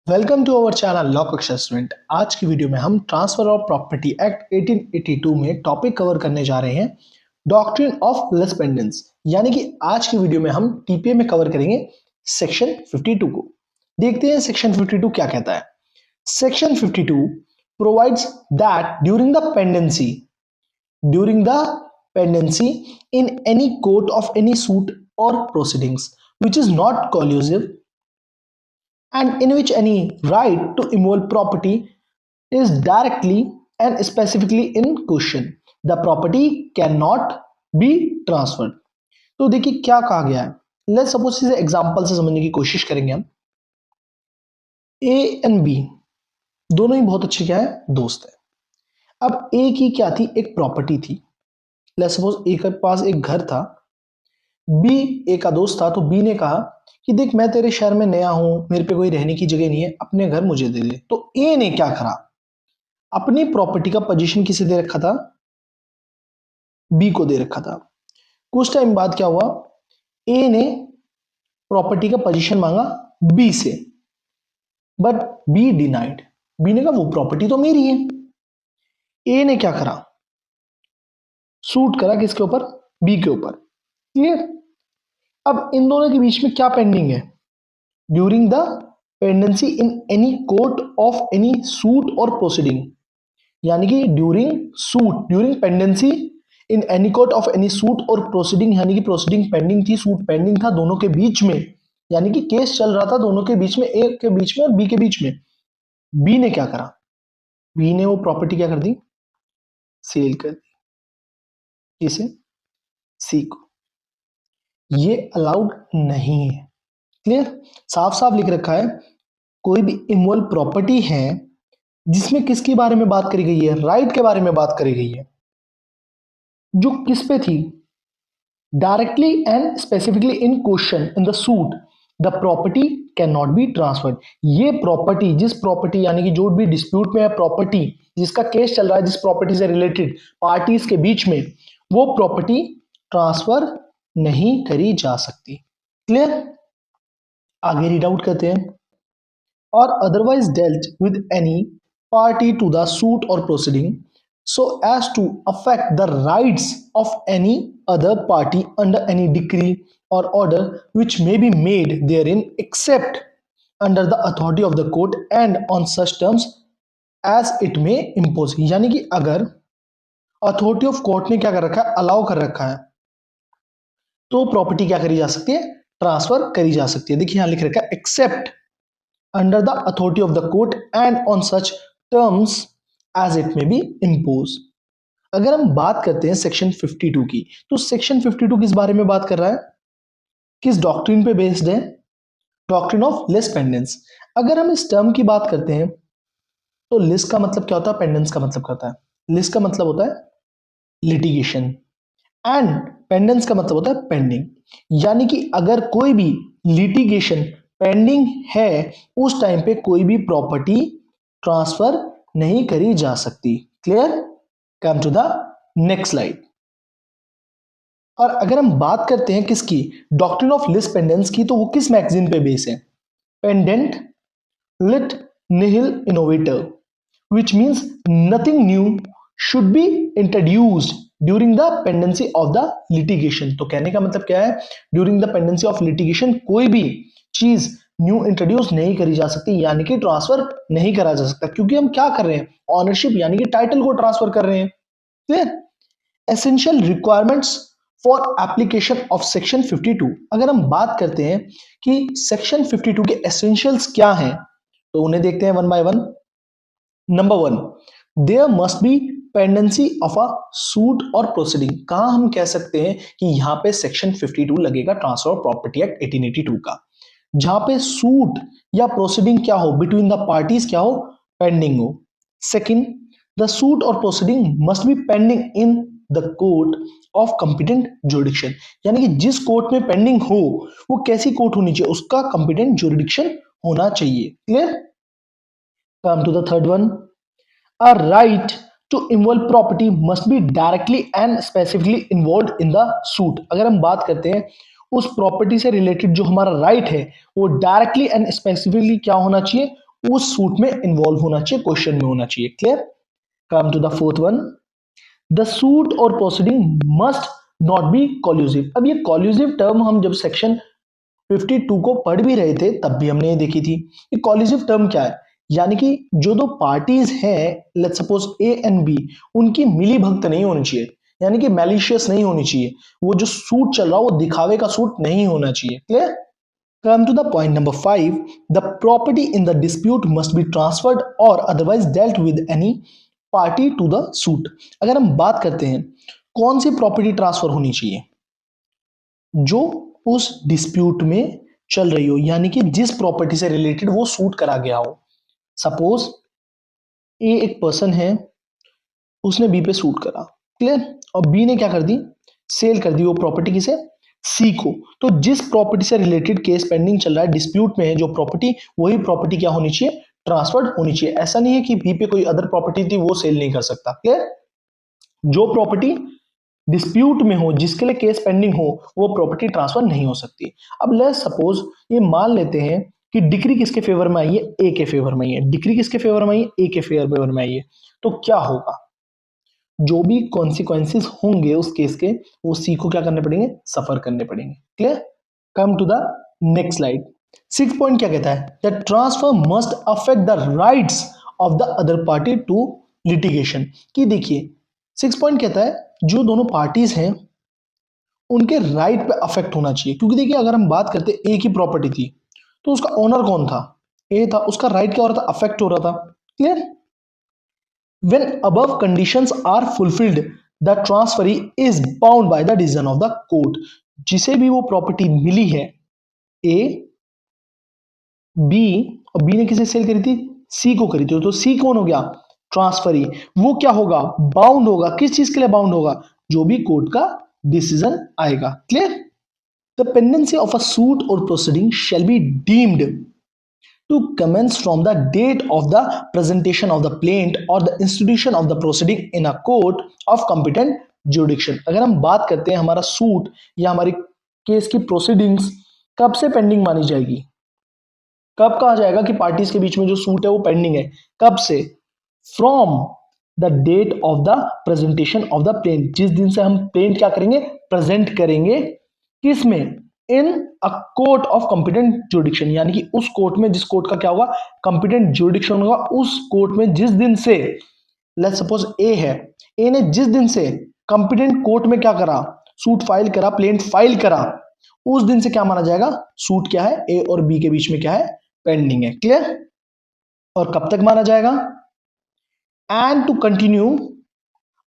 Welcome to our channel law Kaksha student. आज की video में हम ट्रांसफर ऑफ प्रॉपर्टी एक्ट 1882 में टॉपिक कवर करने जा रहे हैं डॉक्ट्रिन ऑफ लेस पेंडेंस। यानी कि आज की वीडियो में हम टीपीए में कवर करेंगे सेक्शन 52 को। देखते हैं सेक्शन 52 क्या कहता है। Section 52 provides that during the pendency in any court of any suit or proceedings which is not collusive and in which any right to involve property is directly and specifically in question, the property cannot be transferred। तो देखिए क्या कहा गया है। Let's suppose इसे example से समझने की कोशिश करेंगे हम। ए एंड बी दोनों ही बहुत अच्छे क्या है, दोस्त है। अब ए की क्या थी, एक प्रॉपर्टी थी। लेट्स सपोज ए के पास एक घर था, बी ए का दोस्त था। तो बी ने कहा कि देख मैं तेरे शहर में नया हूं, मेरे पे कोई रहने की जगह नहीं है, अपने घर मुझे दे दे। तो ए ने क्या करा, अपनी प्रॉपर्टी का पोजीशन किसे दे रखा था, बी को दे रखा था। कुछ टाइम बाद क्या हुआ, ए ने प्रॉपर्टी का पोजीशन मांगा बी से, बट बी डिनाइड। बी ने कहा वो प्रॉपर्टी तो मेरी है। ए ने क्या करा, सूट करा किसके ऊपर, बी के ऊपर। क्लियर। अब इन दोनों के बीच में क्या पेंडिंग है, during the pendency in any court of any suit और प्रोसीडिंग। यानी कि during pendency in any court of any suit और प्रोसीडिंग, यानी कि प्रोसीडिंग पेंडिंग थी, सूट पेंडिंग था दोनों के बीच में। यानी कि केस चल रहा था दोनों के बीच में, ए के बीच में और बी के बीच में। बी ने क्या करा, बी ने वो प्रॉपर्टी क्या कर दी, सेल कर दी। किसे, सी को। ये अलाउड नहीं है। क्लियर, साफ साफ लिख रखा है। कोई भी इन्वॉल्व प्रॉपर्टी है जिसमें किसके बारे में बात करी गई है, राइट के बारे में बात करी गई है, जो किस पे थी, directly and specifically in question in the suit, the property can not be transferred. ये प्रॉपर्टी, जिस प्रॉपर्टी यानी कि जो भी डिस्प्यूट में है प्रॉपर्टी, जिसका केस चल रहा है, जिस प्रॉपर्टी से रिलेटेड पार्टीज के बीच में, वो प्रॉपर्टी ट्रांसफर नहीं करी जा सकती। क्लियर, आगे रीड आउट करते हैं। or otherwise dealt with any party to the suit or proceeding so as to affect the rights of any other party under any decree or order which may be made therein except under the authority of the court and on such terms as it may impose। यानी कि अगर authority of court ने क्या कर रखा है, allow कर रखा है, तो प्रॉपर्टी क्या करी जा सकती है, ट्रांसफर करी जा सकती है। देखिए यहां लिख रखा है accept under the authority of the court and on such terms as it may be imposed। अगर हम बात करते हैं सेक्शन 52 की, तो सेक्शन 52 किस बारे में बात कर रहा है, किस डॉक्ट्रिन पे बेस्ड है, डॉक्ट्रिन ऑफ लेस पेंडेंस। अगर हम इस टर्म की बात करते हैं तो लेस का मतलब क्या होता है, पेंडेंस का मतलब क्या होता है। लेस का मतलब होता है लिटिगेशन एंड पेंडेंस का मतलब होता है पेंडिंग। यानी कि अगर कोई भी लिटिगेशन पेंडिंग है उस टाइम पे कोई भी प्रॉपर्टी ट्रांसफर नहीं करी जा सकती। Clear, come to the next slide. और अगर हम बात करते हैं किसकी, डॉक्ट्रिन ऑफ लेस पेंडेंस की, तो वो किस मैगजीन पे बेस है, पेंडेंट लिट निहिल इनोवेटर, which means nothing new should be introduced during the pendency of the litigation। तो कहने का मतलब क्या है, during the pendency of litigation कोई भी चीज न्यू इंट्रोड्यूस नहीं करी जा सकती, यानी कि ट्रांसफर नहीं करा जा सकता। क्योंकि हम क्या कर रहे हैं, ऑनरशिप यानी कि टाइटल को ट्रांसफर कर रहे हैं। Clear. Essential requirements for application of section 52। अगर हम बात करते हैं कि सेक्शन 52 के एसेंशियल्स क्या हैं, तो उन्हें देखते हैं one by one. Number one, there must be pendency of a suit और प्रोसीडिंग। कहां हम कह सकते हैं कि यहां पे सेक्शन 52 लगेगा, ट्रांसफर ऑफ प्रॉपर्टी एक्ट 1882 का, जहां पे सूट या प्रोसीडिंग क्या हो, बिटवीन द पार्टीज क्या हो, पेंडिंग हो। सेकंड, द सूट और proceeding must be pending in the court of competent jurisdiction. यानी कि जिस कोर्ट में पेंडिंग हो वो कैसी कोर्ट होनी चाहिए, उसका कंपिटेंट जुरिडिक्शन होना चाहिए। Clear. Come to the third one, a right to involve property must be directly and specifically involved in the suit। अगर हम बात करते हैं उस प्रॉपर्टी से रिलेटेड जो हमारा राइट है वो डायरेक्टली एंड स्पेसिफिकली क्या होना चाहिए, उस सूट में इन्वॉल्व होना चाहिए, क्वेश्चन में होना चाहिए। Clear? Come to the fourth one, the suit और proceeding must not be collusive. अब ये कॉल्यूसिव टर्म हम जब सेक्शन 52 को पढ़ भी रहे थे तब भी हमने ये देखी थी। ये कॉल्यूसिव टर्म क्या है? यानी कि जो दो पार्टीज हैं, let's suppose A and B, उनकी मिली भगत नहीं होनी चाहिए, यानी कि मैलिशियस नहीं होनी चाहिए। वो जो सूट चल रहा है वो दिखावे का सूट नहीं होना चाहिए। Clear? Come to the point number 5. The property in the dispute must be transferred or otherwise dealt with any party to the suit. अगर हम बात करते हैं कौन सी प्रॉपर्टी ट्रांसफर होनी चाहिए, जो उस डिस्प्यूट में चल रही हो, यानी कि जिस प्रॉपर्टी से रिलेटेड वो सूट करा गया हो। सपोज ए एक पर्सन है, उसने बी पे सूट करा। क्लियर? और बी ने क्या कर दी, सेल कर दी वो प्रॉपर्टी किसे, सी को। तो जिस प्रॉपर्टी से रिलेटेड केस पेंडिंग चल रहा है, डिस्प्यूट में है जो प्रॉपर्टी, वही प्रॉपर्टी क्या होनी चाहिए, ट्रांसफर्ड होनी चाहिए। ऐसा नहीं है कि बी पे कोई अदर प्रॉपर्टी थी वो सेल नहीं कर सकता। क्लियर? जो प्रॉपर्टी डिस्प्यूट में हो, जिसके लिए केस पेंडिंग हो, वो प्रॉपर्टी ट्रांसफर नहीं हो सकती। अब लेट्स सपोज ये मान लेते हैं कि डिक्री किसके फेवर में आई है, ए के फेवर में आई है। डिक्री किसके फेवर में आई है, ए के फेवर में आई है। तो क्या होगा, जो भी कॉन्सिक्वेंसेस होंगे उस केस के, वो सी को क्या करने पड़ेंगे, सफर करने पड़ेंगे। Clear? Come to the next slide. 6 point क्या कहता है, the transfer must affect the rights of the other party to litigation. कि देखिए 6 पॉइंट कहता है जो दोनों पार्टीज हैं उनके राइट पे अफेक्ट होना चाहिए। क्योंकि देखिए अगर हम बात करते ए की प्रॉपर्टी थी तो उसका ओनर कौन था, ए था, उसका राइट क्या हो रहा था, अफेक्ट हो रहा था। Clear? When above conditions are fulfilled, the transferee is bound by the decision of the court. जिसे भी वो प्रॉपर्टी मिली है, ए बी, और बी ने किसे सेल करी थी, सी को करी थी, तो सी कौन हो गया, ट्रांसफरी। वो क्या होगा, बाउंड होगा। किस चीज के लिए बाउंड होगा, जो भी कोर्ट का डिसीजन आएगा। Clear? The pendency of a suit और proceeding shall be deemed to commence from the date of the presentation of the plaint or the institution of the proceeding in a court of competent jurisdiction। अगर हम बात करते हैं हमारा suit या हमारी case की प्रोसीडिंग्स कब से पेंडिंग मानी जाएगी, कब कहा जाएगा कि पार्टीज के बीच में जो सूट है वो पेंडिंग है, कब से, from the date of the presentation of the plaint, जिस दिन से हम प्लेंट क्या करेंगे, प्रेजेंट करेंगे, किस में, in a court of competent jurisdiction, यानी कि उस कोर्ट में जिस कोर्ट का क्या होगा, कॉम्पिटेंट ज्यूरिडिक्शन होगा, उस कोर्ट में जिस दिन से, लेट्स सपोज ए है, ए ने जिस दिन से कॉम्पिटेंट कोर्ट में क्या करा, सूट फाइल करा, प्लेंट फाइल करा, उस दिन से क्या माना जाएगा, सूट क्या है, ए और बी के बीच में क्या है, पेंडिंग है। क्लियर? और कब तक माना जाएगा, and to continue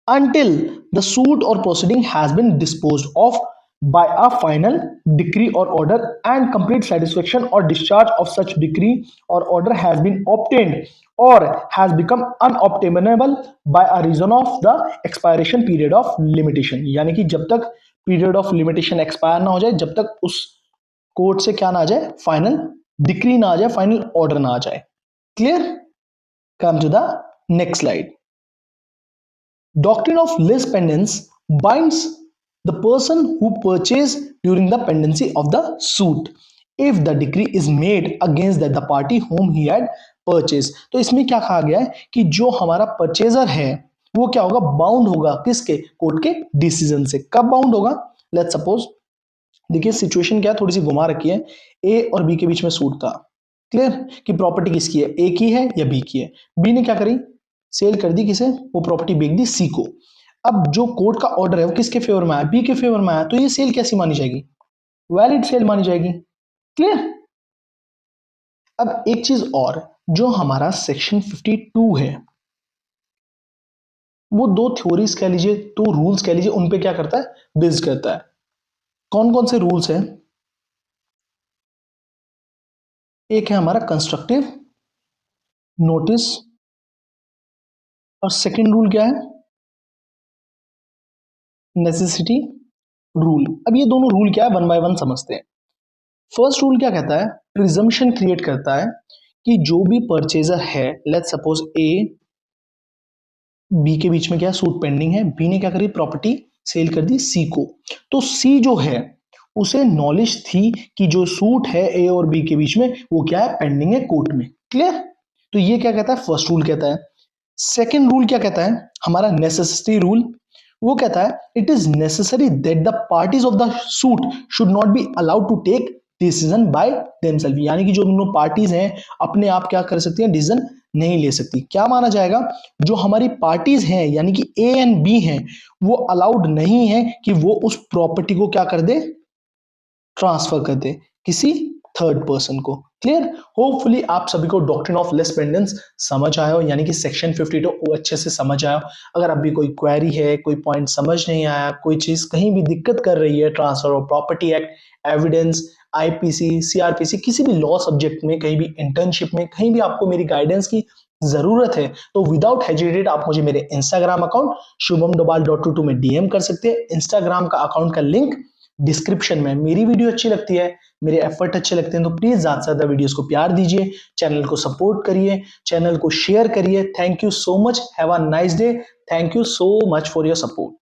until the suit or proceeding has been disposed of by a final decree or order and complete satisfaction or discharge of such decree or order has been obtained or has become unobtainable by a reason of the expiration period of limitation। यानी कि जब तक period of limitation expire ना हो जाए, जब तक उस कोर्ट से क्या ना आ जाए, फाइनल डिक्री ना आ जाए, फाइनल ऑर्डर ना आ जाए। Clear? Come to the next slide. Doctrine of lis pendens binds the person who purchased during the pendency of the suit if the decree is made against the party whom he had purchased। तो इसमें क्या कहा गया है कि जो हमारा purchaser है वो क्या होगा, बाउंड होगा किसके, कोर्ट के डिसीजन से। कब बाउंड होगा, लेट्स सपोज देखिए सिचुएशन क्या है, थोड़ी सी घुमा रखी है, ए और बी के बीच में सूट था। क्लियर? कि प्रॉपर्टी किसकी है, ए की है या बी की है। बी ने क्या करी, सेल कर दी किसे, वो प्रॉपर्टी बेच दी सी को। अब जो कोर्ट का ऑर्डर है वो किसके फेवर में आया, बी के फेवर में आया, तो ये सेल कैसी मानी जाएगी, वैलिड सेल मानी जाएगी। क्लियर? अब एक चीज और, जो हमारा सेक्शन 52 है वो दो थ्योरीज कह लीजिए, दो रूल्स कह लीजिए, उन पे क्या करता है, बेस्ड करता है। कौन कौन से रूल्स हैं, एक है हमारा कंस्ट्रक्टिव नोटिस, और सेकंड रूल क्या है, नेसेसिटी रूल। अब ये दोनों रूल क्या है, वन बाय वन समझते हैं। फर्स्ट रूल क्या कहता है, प्रिजम्पशन क्रिएट करता है कि जो भी परचेजर है, लेट्स सपोज ए बी के बीच में क्या सूट पेंडिंग है, बी ने क्या करी, प्रॉपर्टी सेल कर दी सी को, तो सी जो है उसे नॉलेज थी कि जो सूट है ए और बी के बीच में वो क्या है, पेंडिंग है कोर्ट में। क्लियर? तो ये क्या कहता है, फर्स्ट रूल कहता है। सेकेंड रूल क्या कहता है, हमारा नेसेसिटी रूल, वो कहता है it is necessary that the parties of the suit should not be allowed to take decision by themselves, यानी कि जो दोनों पार्टीज हैं अपने आप क्या कर सकती हैं, डिसीजन नहीं ले सकती। क्या माना जाएगा, जो हमारी पार्टीज हैं यानी कि ए एंड बी हैं, वो अलाउड नहीं है कि वो उस प्रॉपर्टी को क्या कर दे, ट्रांसफर कर दे किसी थर्ड पर्सन को। क्लियर, होपफुली आप सभी को डॉक्ट्रिन ऑफ लेस पेंडेंस समझ आया हो, यानी कि सेक्शन 52 अच्छे से समझ आया हो। अगर अभी कोई क्वेरी है, कोई पॉइंट समझ नहीं आया, कोई चीज कहीं भी दिक्कत कर रही है, transfer of property act, evidence, IPC, CrPC, किसी भी लॉ सब्जेक्ट में, कहीं भी इंटर्नशिप में, कहीं भी आपको मेरी गाइडेंस की जरूरत है, तो विदाउट हेजिटेट आप मुझे मेरे इंस्टाग्राम अकाउंट shubhamdobal.22 में डीएम कर सकते हैं। इंस्टाग्राम का अकाउंट का लिंक डिस्क्रिप्शन में। मेरी वीडियो अच्छी लगती है, मेरे एफर्ट अच्छे लगते हैं, तो प्लीज ज्यादा से ज्यादा वीडियोस को प्यार दीजिए, चैनल को सपोर्ट करिए, चैनल को शेयर करिए। Thank you so much, have a nice day, thank you so much for your support.